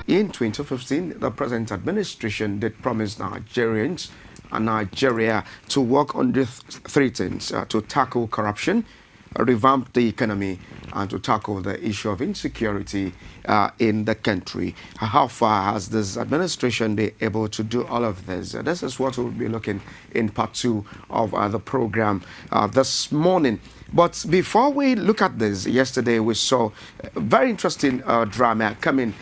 In 2015, the present administration did promise Nigerians and Nigeria to work on these three things: to tackle corruption, revamp the economy, and to tackle the issue of insecurity in the country. How far has this administration been able to do all of this? This is what we'll be looking in part two of the program this morning. But before we look at this, yesterday we saw a very interesting drama coming.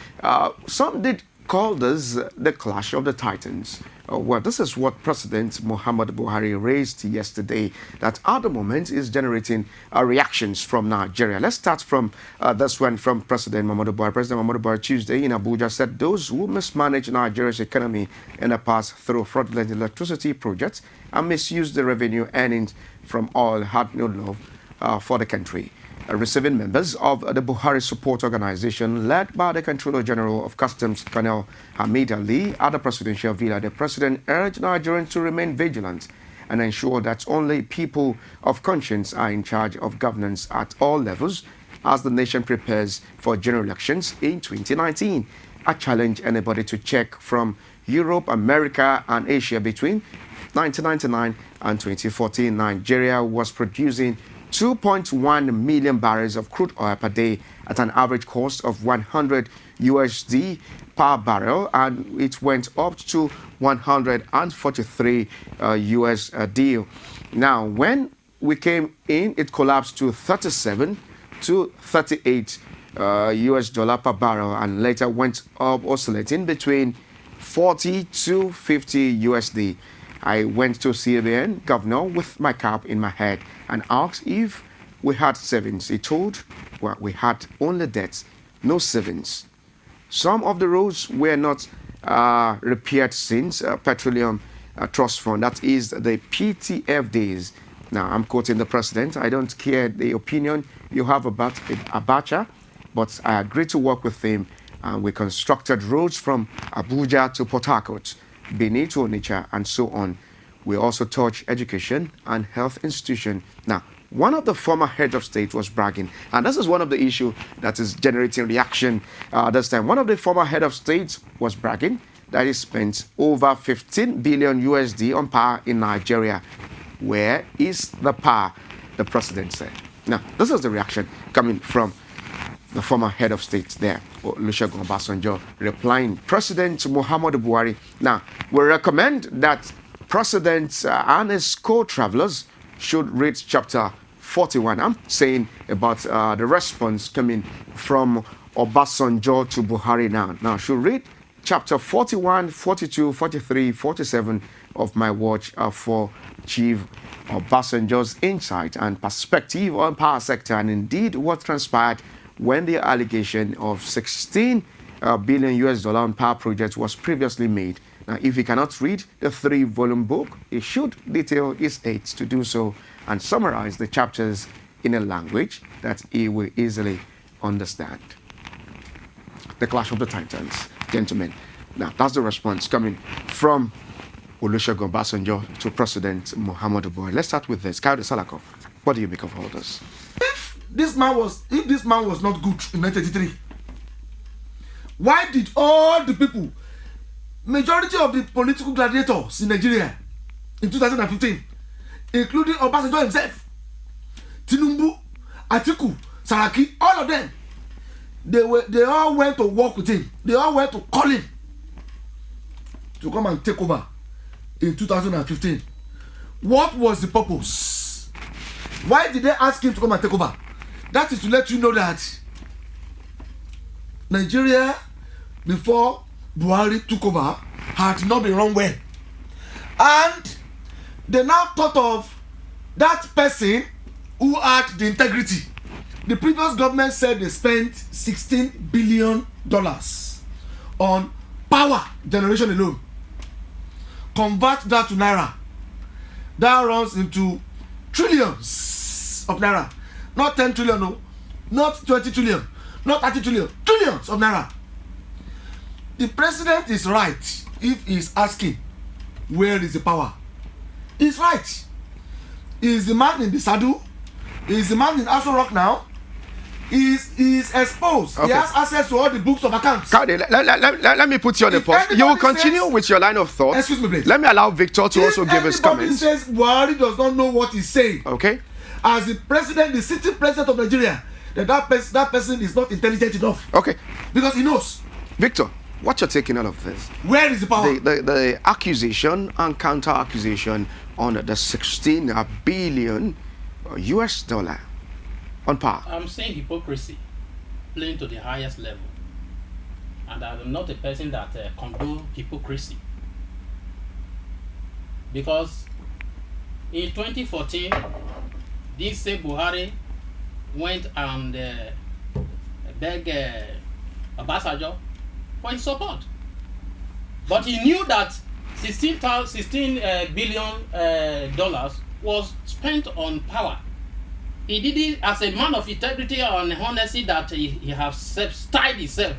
Some did call this the clash of the titans. Well, this is what President Muhammadu Buhari raised yesterday, that at the moment is generating reactions from Nigeria. Let's start from this one from President Muhammadu Buhari. President Muhammadu Buhari Tuesday in Abuja said those who mismanage Nigeria's economy in the past through fraudulent electricity projects and misuse the revenue earnings from oil had no love for the country. Receiving members of the Buhari Support Organization led by the Controller General of Customs, Colonel Hamid Ali, at the presidential villa, the president urged Nigerians to remain vigilant and ensure that only people of conscience are in charge of governance at all levels as the nation prepares for general elections in 2019. I challenge anybody to check from Europe, America, and Asia. Between 1999 and 2014, Nigeria was producing 2.1 million barrels of crude oil per day at an average cost of 100 USD per barrel, and it went up to 143 USD. Now, when we came in, it collapsed to 37 to 38 US dollar per barrel, and later went up, oscillating between 40 to 50 USD. I went to CBN governor with my cap in my head and asked if we had savings. He told, well, we had only debts, no savings. Some of the roads were not repaired since Petroleum Trust Fund, that is the PTF days. Now, I'm quoting the president. I don't care the opinion you have about Abacha, but I agreed to work with him, and we constructed roads from Abuja to Port Harcourt, Benin to Onitsha, and so on. We also touched education and health institution. Now, one of the former heads of state was bragging, and this is one of the issues that is generating reaction this time. One of the former head of state was bragging that he spent over 15 billion USD on power in Nigeria. Where is the power? The president said. Now, this is the reaction coming from the former head of state there, Olusegun Obasanjo, replying, President Muhammadu Buhari. Now, we recommend that President and his co-travelers should read chapter 41. I'm saying about the response coming from Obasanjo to Buhari now. Now, should read chapter 41, 42, 43, 47 of my watch for Chief Obasanjo's insight and perspective on power sector, and indeed what transpired when the allegation of 16 billion US dollar on power projects was previously made. Now, if he cannot read the 3-volume book, he should detail his aides to do so and summarize the chapters in a language that he will easily understand. The clash of the titans, gentlemen. Now, that's the response coming from Olusegun Obasanjo to President Muhammadu Buhari. Let's start with this. Kayode Salako, what do you make of all this? If this man was not good in 1983, why did all the people, majority of the political gladiators in Nigeria in 2015, including Obasanjo himself, Tinubu, Atiku, Saraki, all of them, they all went to work with him. They all went to call him to come and take over in 2015. What was the purpose? Why did they ask him to come and take over? That is to let you know that Nigeria, before Buhari took over, had not been run well. And they now thought of that person who had the integrity. The previous government said they spent $16 billion on power generation alone. Convert that to naira. That runs into trillions of naira. Not 10 trillion, no. Not 20 trillion. Not 30 trillion. Trillions of naira. The president is right if he's asking, where is the power? He's right. He's the man in the saddle. He's the man in Aso Rock now. is exposed. Okay. He has access to all the books of accounts. Kaode, let me put you on the If pause. You will anybody continue says- with your line of thought. Excuse me, please. Let me allow Victor to also give his If comments. anybody says Buhari does not know what he's saying, Okay. as the president, the sitting president of Nigeria, that person is not intelligent enough Okay. because he knows Victor, what you're taking out of this? where is the power. The accusation and counter accusation on the 16 billion US dollar on power. I'm saying hypocrisy playing to the highest level, and I'm not a person that condone hypocrisy, because in 2014 this same Buhari went and begged Obasanjo for his support, but he knew that 16 billion dollars was spent on power. He did it as a man of integrity and honesty that he has styled himself.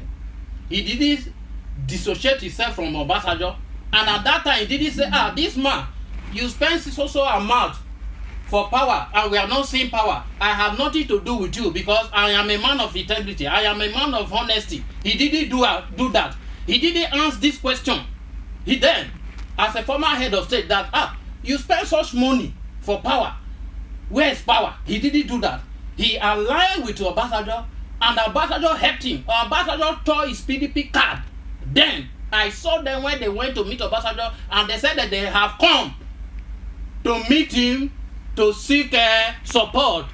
He didn't dissociate himself from Obasanjo, and at that time he didn't say, this man, you spend so amount for power and we are not seeing power. I have nothing to do with you because I am a man of integrity. I am a man of honesty. He didn't do that. He didn't answer this question. He then, as a former head of state, that you spend such money for power. Where is power? He didn't do that. He aligned with Obasanjo, and Obasanjo helped him. Obasanjo tore his PDP card. Then I saw them when they went to meet Obasanjo, and they said that they have come to meet him to seek support.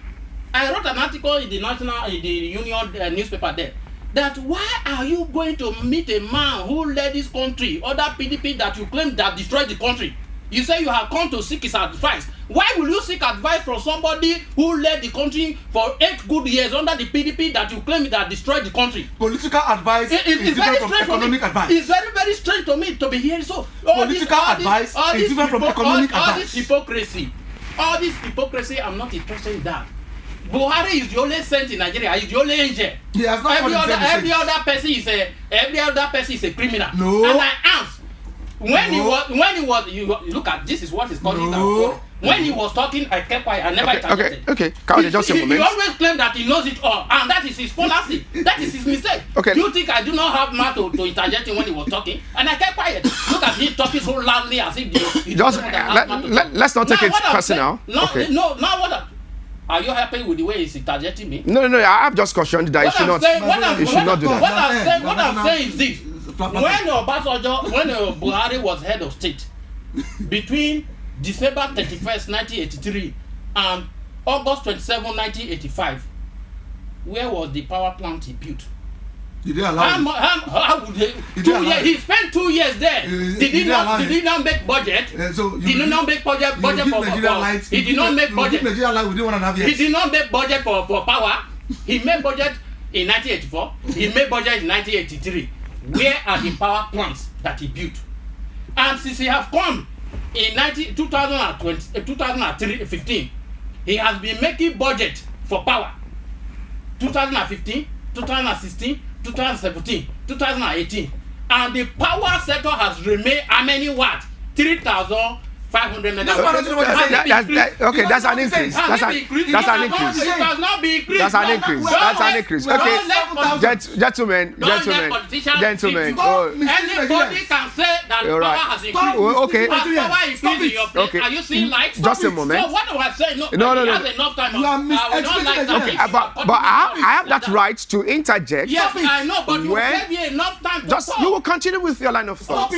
I wrote an article in the Union newspaper there, that why are you going to meet a man who led this country, other PDP that you claim that destroyed the country? You say you have come to seek his advice. Why will you seek advice from somebody who led the country for 8 good years under the PDP that you claim that destroyed the country? Political advice is different from economic advice. It's very strange to me to be hearing so. Political advice is different from economic advice. All this hypocrisy, I'm not interested in that. Buhari is the only saint in Nigeria. He's the only angel. He has not every other person is a criminal. No. And I asked, when he was, you look at this is what is causing that. When he was talking, I kept quiet. I never interjected. Okay. Kaode, just a moment. He always claimed that he knows it all, and that is his policy. That is his mistake. Okay. Do you think I do not have mouth to interject him when he was talking? And I kept quiet. Look at him talking so loudly as if Let's not take it personal. Okay. Are you happy with the way he's interjecting me? No. I have just cautioned that you should not do that. What I'm saying is this: when Buhari was head of state, between December 31st, 1983 and August 27, 1985, where was the power plant he built? Did they allow how would they? 2 years. He spent 2 years there. Did he not make budget? Did he not make budget for he did not make budget. He did not make budget for power. He made budget in 1984. He made budget in 1983. Where are the power plants that he built? And since he have come in 2015, he has been making budget for power. 2015, 2016, 2017, 2018, and the power sector has remained how many watts? 3,500 megawatts. Okay, that's an increase. That's an increase. It has not been increased. That's an increase. That's an increase. Okay, gentlemen. Anybody can say that power has increased. Okay. Has power increased in your place? Are you seeing lights? Just a moment. So what do I say? No. No. Has enough time. Okay, but I have that right to interject. Yes, I know, but you gave me enough time to talk. You will continue with your line of thought.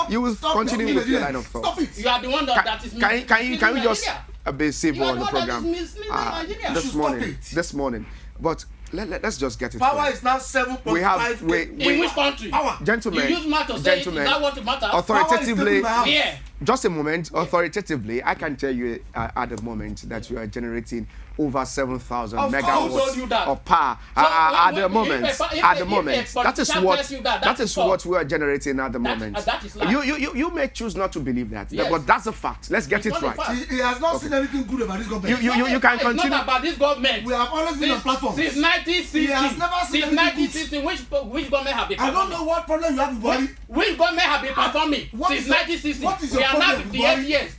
You will continue with your line of thought. Stop it. You are the one that is Can you just be civil on the program this morning? But let's just get it. Power is now 7.5. In which country? Power. Gentlemen, You use matter to say it. Is that what matters? authoritatively. Yeah. Just a moment. Authoritatively, I can tell you at the moment that you are generating over 7,000 megawatts of power at the moment. That is what we are generating at the moment. You may choose not to believe that, but that's a fact. Let's get it right. He has not seen anything good about this government. You can continue. It's not about this government. We have always been on platforms. Since 1960. He has never seen Since anything 1960, which government have been I performing? don't know what problem you have with Buhari. Which government have been performing What since is your- 1960? what is your We are now problem with 58 Buhari? years.